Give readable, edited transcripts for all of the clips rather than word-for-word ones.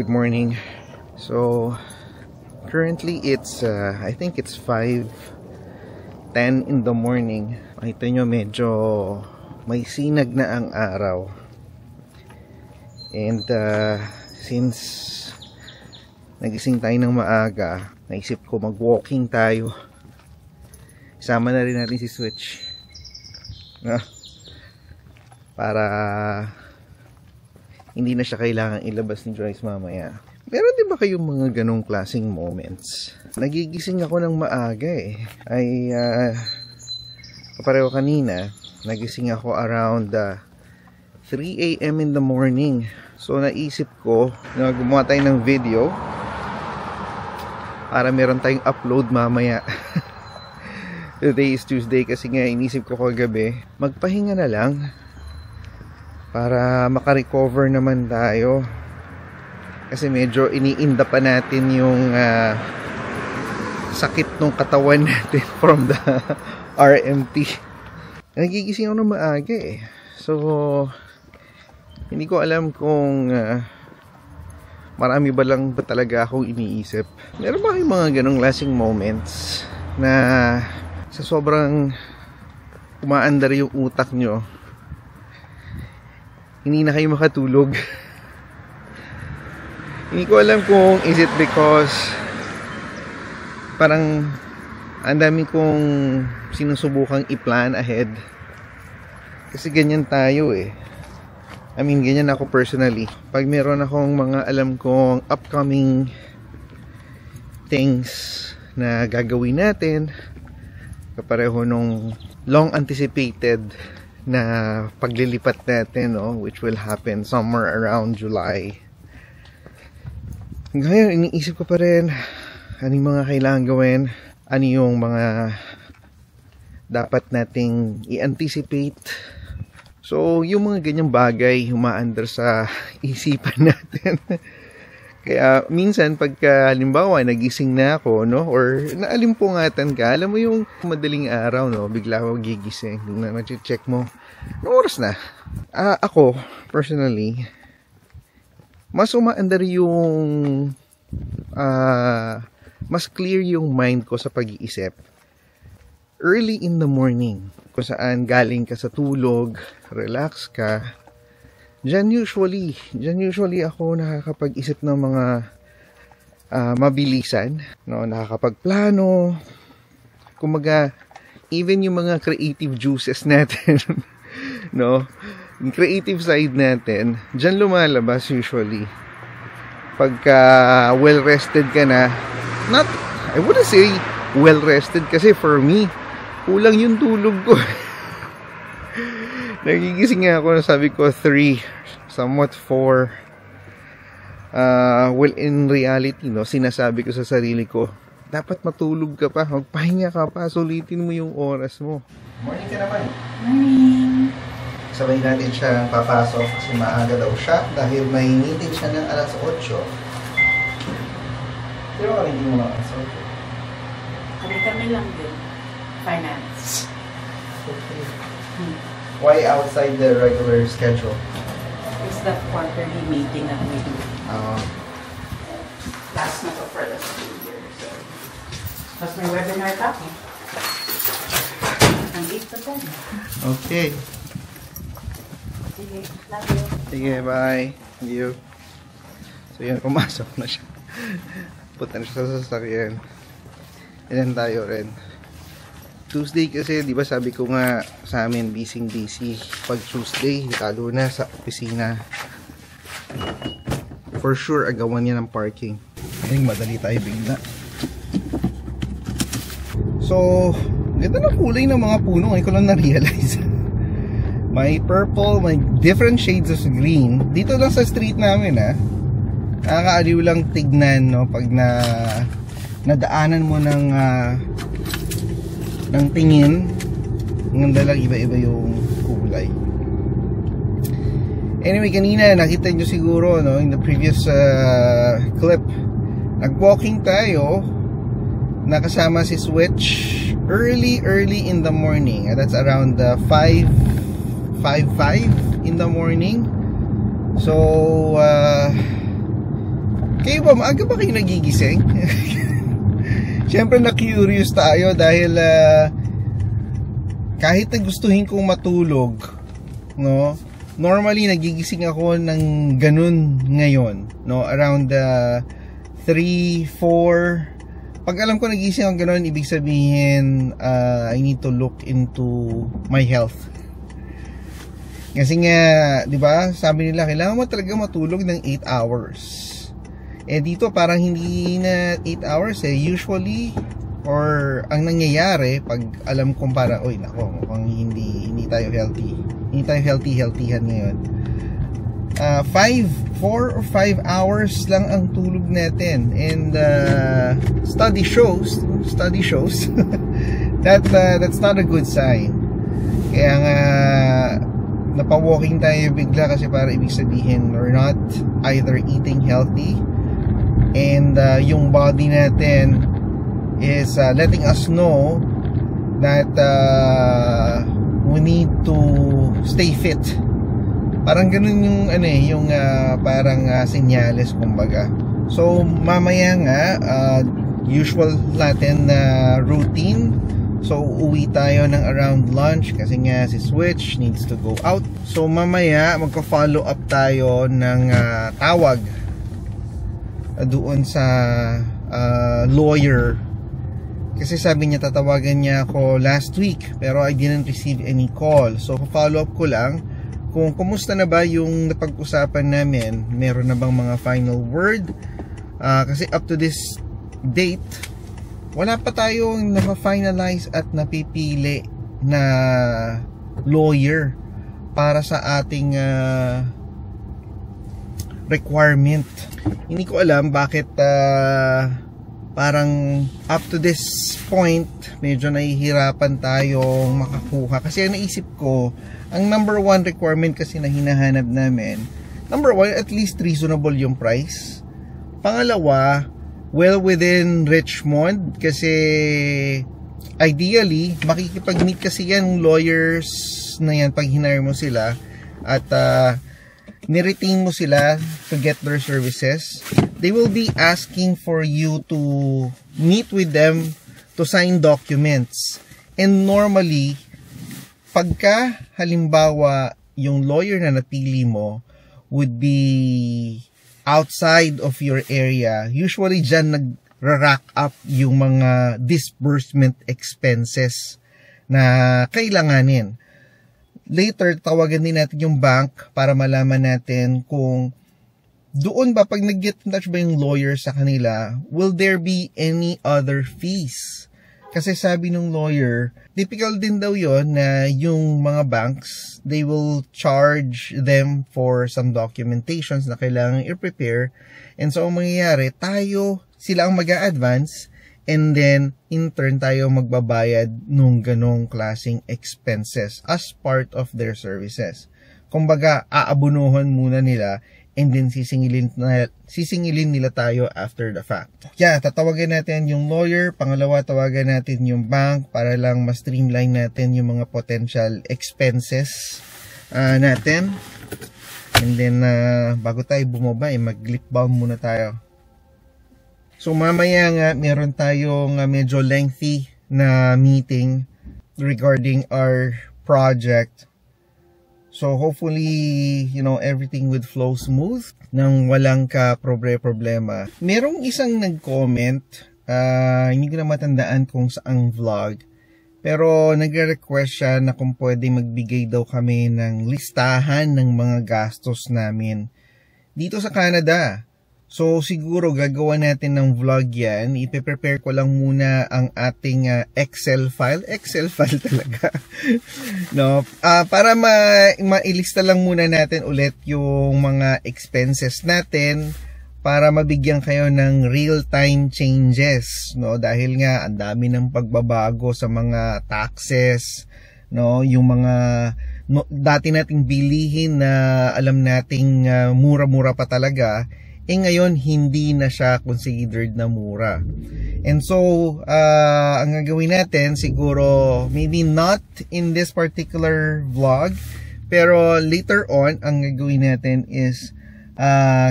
Good morning. So currently it's I think it's 5:10 in the morning. Makita nyo medyo may sinag na ang araw. And since nagising tayo ng maaga, naisip ko mag-walking tayo. Isama na rin natin si Switch. Para hindi na siya kailangan ilabas ni Joyce mamaya. Meron din ba kayong mga ganong klaseng moments? Nagigising ako ng maaga ay kapareho kanina. Nagising ako around 3 AM in the morning. So naisip ko na gumawa tayo ng video para meron tayong upload mamaya. Today is Tuesday kasi nga inisip ko kagabi magpahinga na lang para makarecover naman tayo. Kasi medyo iniinda pa natin yung sakit ng katawan natin from the RMT. Nagigising ako ng maaga So hindi ko alam kung marami ba lang ba talaga akong iniisip. Meron ba kayong mga ganong lasting moments na sa sobrang umaandar yung utak nyo, hindi na kayo makatulog? Hindi ko alam kung is it because parang ang dami kong sinusubukang i-plan ahead. Kasi ganyan tayo I mean, ganyan ako personally. Pag meron akong mga alam kong upcoming things na gagawin natin, kapareho nung long anticipated na paglilipat natin, which will happen somewhere around July. Ngayon, iniisip ko pa rin ano yung mga kailangan gawin, ano yung mga dapat nating i-anticipate. So, yung mga ganyang bagay umaandar sa isipan natin. Kaya minsan pagka halimbawa nagising na ako, or naalimpungatan ka, alam mo yung madaling araw, bigla ako gigising, na mag-check mo, anong oras na? Ako, personally, mas umaandar yung mas clear yung mind ko sa pag-iisip early in the morning, kung saan galing ka sa tulog, relax ka. Diyan usually ako nakakapag-isip ng mga mabilisan, nakakapagplano. Kumaga, even yung mga creative juices natin, yung creative side natin, diyan lumalabas usually. Pagka well-rested ka na, I wouldn't say well-rested kasi for me, kulang yung tulog ko. Nagigising nga ako, sabi ko 3, somewhat 4. Well, in reality, sinasabi ko sa sarili ko, dapat matulog ka pa, magpahinga ka pa, sulitin mo yung oras mo. Morning ka naman. Morning. Sabay natin siya papasok kasi maaga daw siya dahil may meeting siya ng alas 8. Pero ka hindi mo alas 8? Kami lang din. Finance. Okay. Why outside the regular schedule? It's the quarterly meeting that we do. Last na to for the school year. Tapos may webinar pa ako. Ang 8 to 10. Okay. Sige, love you. Sige, bye. Thank you. So yan, pumasok na siya. Punta na siya sa sasakyan. Yan tayo rin. Tuesday kasi, di ba sabi ko nga sa amin, busy pag Tuesday, lalo na sa opisina. For sure, agawan niya ng parking. Ay, madali tayo bigla. So, ganda ng kulay ng mga puno. Ngayon ko lang na-realize. May purple, may different shades of green. Dito lang sa street namin, nakakaaliw lang tignan, pag nadaanan mo ng tingin, ang ganda lang, iba-iba yung kulay. Anyway, kanina nakita nyo siguro in the previous clip, nag-walking tayo, nakasama si Switch early in the morning. That's around 5:05 in the morning. So Kayo ba, maaga ba kayo nagigising? Siyempre na-curious tayo dahil kahit na gustuhin kong matulog, no, normally nagigising ako ng ganun ngayon, no, around 3, 4. Pag alam ko nagising ako ganun, ibig sabihin I need to look into my health. Kasi nga, di ba, sabi nila kailangan mo talaga matulog ng 8 hours. Eh dito parang hindi na 8 hours eh. Usually, or ang nangyayari pag alam kong parang, oy nako, mukhang hindi tayo healthy. Hindi tayo healthy-healthyhan ngayon. 4 or 5 hours lang ang tulog natin. And study shows that that's not a good sign. Kaya nga napa-walking tayo bigla kasi para ibig sabihin we're not either eating healthy and yung body natin is letting us know that we need to stay fit. Parang ganun yung parang senyales kumbaga. So mamaya nga usual natin na routine. So uwi tayo ng around lunch kasi nga si Switch needs to go out. So mamaya magka-follow up tayo ng tawag doon sa lawyer. Kasi sabi niya tatawagan niya ako last week pero I didn't receive any call. So follow up ko lang kung kumusta na ba yung napag-usapan namin. Meron na bang mga final word? Kasi up to this date wala pa tayong na-finalize at napipili na lawyer para sa ating requirement. Hindi ko alam bakit parang up to this point medyo nahihirapan tayong makakuha. Kasi ang naisip ko, ang number 1 requirement kasi na hinahanap namin, number 1, at least reasonable yung price. Pangalawa, well within Richmond kasi ideally makikipag-meet kasi yan lawyers na yan pag hinire mo sila at niretain mo sila to get their services. They will be asking for you to meet with them to sign documents. And normally pagka halimbawa yung lawyer na napili mo would be outside of your area, usually dyan nag-rack up yung mga disbursement expenses na kailanganin. Later, tawagan din natin yung bank para malaman natin kung doon ba, pag nag-get in touch ba yung lawyer sa kanila, will there be any other fees? Kasi sabi ng lawyer, typical din daw yon na yung mga banks, they will charge them for some documentations na kailangan i-prepare. And so, ang mangyayari, sila ang mag-a-advance, and then, in turn, tayo magbabayad nung ganong klaseng expenses as part of their services. Kumbaga, aabunuhan muna nila, and then sisingilin nila tayo after the fact. Yeah, tatawagan natin yung lawyer. Pangalawa, tawagan natin yung bank para lang mas streamline natin yung mga potential expenses natin. And then, bago tayo bumaba, mag-lip balm muna tayo. So, mamaya nga, meron tayong medyo lengthy na meeting regarding our project. So hopefully, everything would flow smooth nang walang ka-problema. Merong isang nag-comment, hindi ko na matandaan kung saang vlog, pero nagre-request siya na kung pwede magbigay daw kami ng listahan ng mga gastos namin dito sa Canada. So siguro gagawa natin ng vlog yan. Ipe-prepare ko lang muna ang ating Excel file talaga. No, para mailista lang muna natin ulit yung mga expenses natin para mabigyan kayo ng real-time changes, no? Dahil nga ang dami ng pagbabago sa mga taxes, no? Yung mga dati nating bilihin na alam nating mura-mura pa talaga, ngayon hindi na siya considered na mura. And so ang gagawin natin siguro, maybe not in this particular vlog, pero later on ang gagawin natin is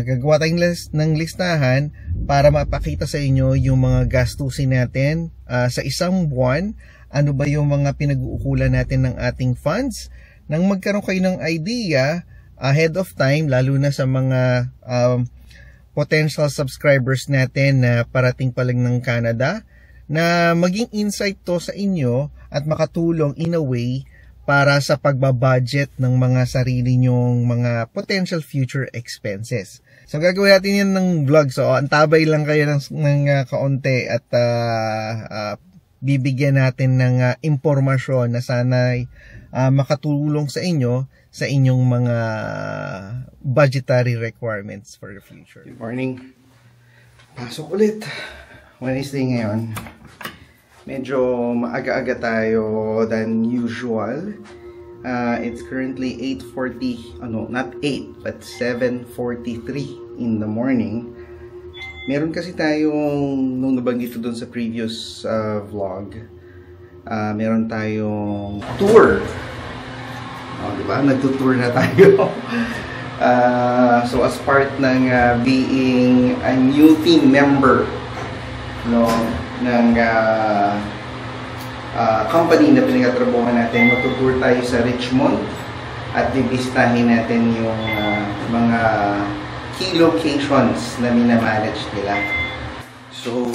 Gagawa tayong ng listahan para mapakita sa inyo yung mga gastusin natin sa isang buwan. Ano ba yung mga pinag-uukulan natin ng ating funds? Nang magkaroon kayo ng idea ahead of time, lalo na sa mga potential subscribers natin na parating pa lang ng Canada, na maging insight to sa inyo at makatulong in a way para sa pagbabudget ng mga sarili nyong mga potential future expenses. So gagawin natin yan ng vlog. So antabay lang kayo ng kaunti at bibigyan natin ng impormasyon na sana'y makatulong sa inyo sa inyong mga budgetary requirements for the future. Good morning. Pasok ulit. Wednesday ngayon. Medyo maaga-aga tayo than usual. It's currently 8:40, not 8, but 7:43 in the morning. Meron kasi tayong, nung nabanggit ko dun sa previous vlog, meron tayong tour. Diba? Nagtutour na tayo. So as part ng being a new team member, ng company na pinagatrabuhan natin, matutour tayo sa Richmond at bibisitahin natin yung mga key locations na minamanage nila. So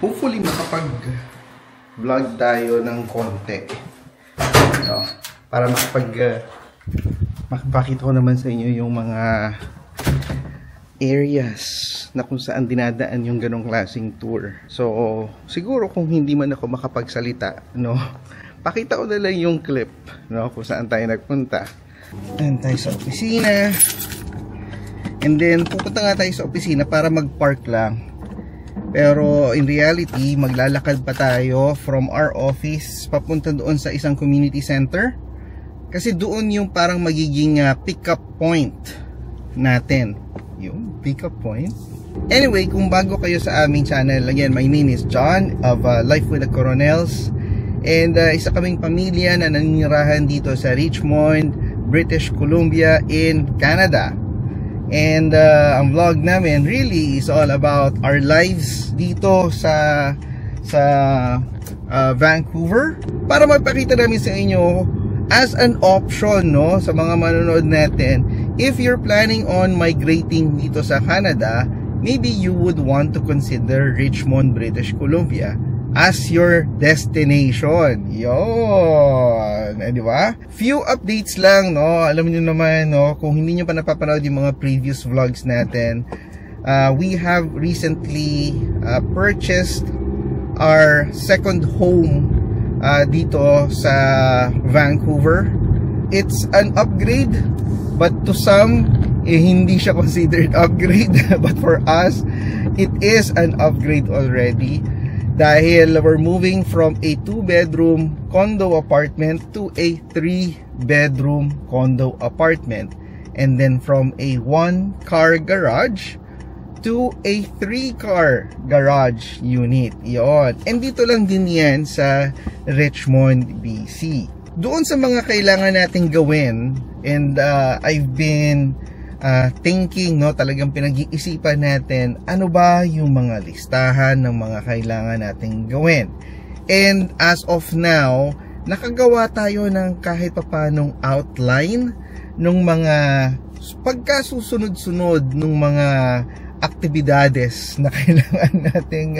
hopefully makapag-vlog tayo ng konti, para makapakita ko naman sa inyo yung mga areas na kung saan dinadaan yung ganong klaseng tour. So siguro kung hindi man ako makapagsalita, pakita ko na lang yung clip, kung saan tayo nagpunta. Ayan tayo sa opisina, and then pupunta nga tayo sa opisina para mag-park lang. Pero in reality, maglalakad pa tayo from our office papunta doon sa isang community center, kasi doon yung parang magiging pick-up point natin. Yung pick-up point. Anyway, kung bago kayo sa aming channel, again, my name is John of Life with the Coronels, and isa kaming pamilya na nanirahan dito sa Richmond, British Columbia in Canada. And ang vlog namin really is all about our lives dito sa Vancouver, para magpakita namin sa inyo as an option, sa mga manonood natin. If you're planning on migrating dito sa Canada, maybe you would want to consider Richmond, British Columbia as your destination. Yon, di ba? Few updates lang, alam niyo naman, kung hindi niyo pa napapanood yung mga previous vlogs natin, we have recently purchased our second home dito sa Vancouver. It's an upgrade, but to some, hindi siya considered upgrade. But for us, it is an upgrade already. Dahil we're moving from a 2-bedroom condo apartment to a 3-bedroom condo apartment. And then from a 1-car garage to a 3-car garage unit. Yon. And dito lang din yan sa Richmond, BC. Doon sa mga kailangan nating gawin, and I've been thinking, talagang pinag-iisipan natin, ano ba yung mga listahan ng mga kailangan nating gawin. And as of now, nakagawa tayo ng kahit papanong outline ng mga pagkasusunod-sunod ng mga aktibidades na kailangan nating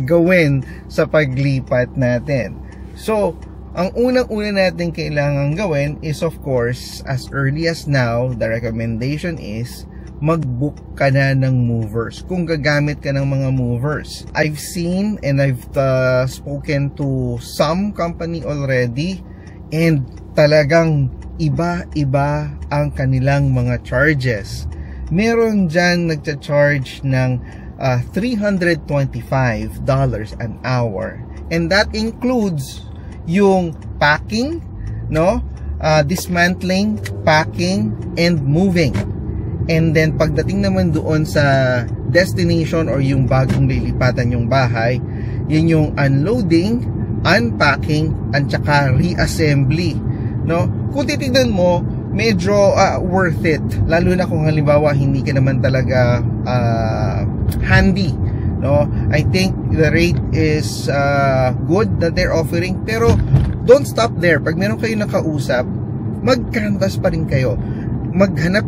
gawin sa paglipat natin. So, ang unang-una natin kailangan gawin is, of course, as early as now, the recommendation is mag-book ka na ng movers. Kung gagamit ka ng mga movers. I've seen and I've spoken to some company already, and talagang iba-iba ang kanilang mga charges. Meron dyan nagcha-charge ng $325 an hour. And that includes yung packing, dismantling, packing, and moving. And then pagdating naman doon sa destination or yung bagong lilipatan yung bahay, yun yung unloading, unpacking, at saka reassembly. Kung titignan mo, medyo worth it, lalo na kung halimbawa hindi ka naman talaga handy, no? I think the rate is good that they're offering, pero don't stop there. Pag meron kayo nakausap, mag-canvas pa rin kayo, maghanap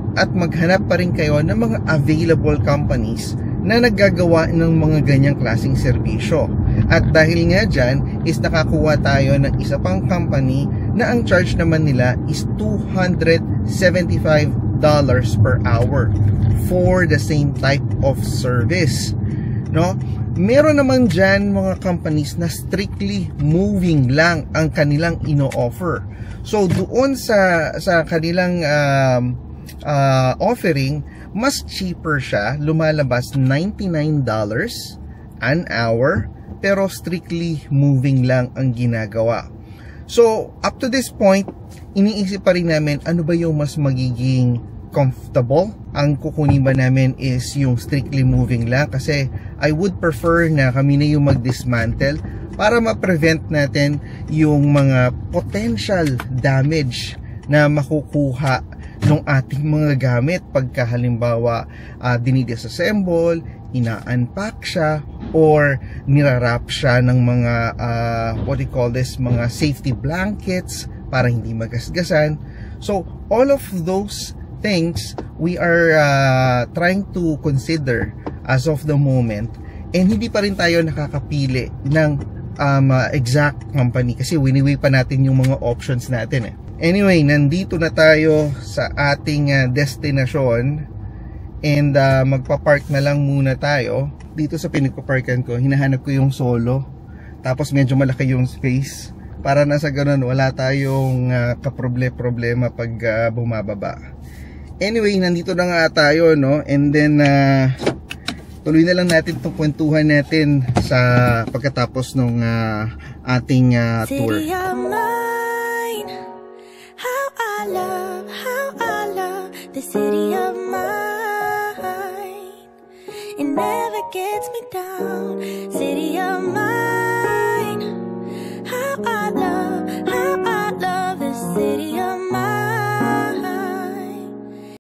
pa rin kayo ng mga available companies na naggagawa ng mga ganyang klaseng serbisyo. At dahil nga dyan is nakakuha tayo ng isa pang company na ang charge naman nila is $275 per hour for the same type of service, no? Meron naman dyan mga companies na strictly moving lang ang kanilang ino-offer. So doon sa kanilang offering, mas cheaper siya, lumalabas $99 an hour, pero strictly moving lang ang ginagawa. So up to this point, iniisip pa rin namin ano ba yung mas magiging comfortable. Ang kukunin ba namin is yung strictly moving lang, kasi I would prefer na kami na yung mag-dismantle para ma-prevent natin yung mga potential damage na makukuha ng ating mga gamit pagka halimbawa dinidisassemble, ina-unpack siya, or nirarap siya ng mga mga safety blankets para hindi magasgasan. So all of those things we are trying to consider as of the moment, and hindi pa rin tayo nakakapili ng exact company kasi winiwi pa natin yung mga options natin eh. Anyway, nandito na tayo sa ating destinasyon, and magpa-park na lang muna tayo dito sa pinagpa-parkan ko. Hinahanap ko yung solo, tapos medyo malaki yung space para nasa ganun wala tayong kaproblema pag bumababa. Anyway, nandito na nga tayo, no? And then tuloy na lang natin itong kwentuhan natin sa pagkatapos ng ating tour. City of mine, how I love the city of mine. It never gets me down. City of mine.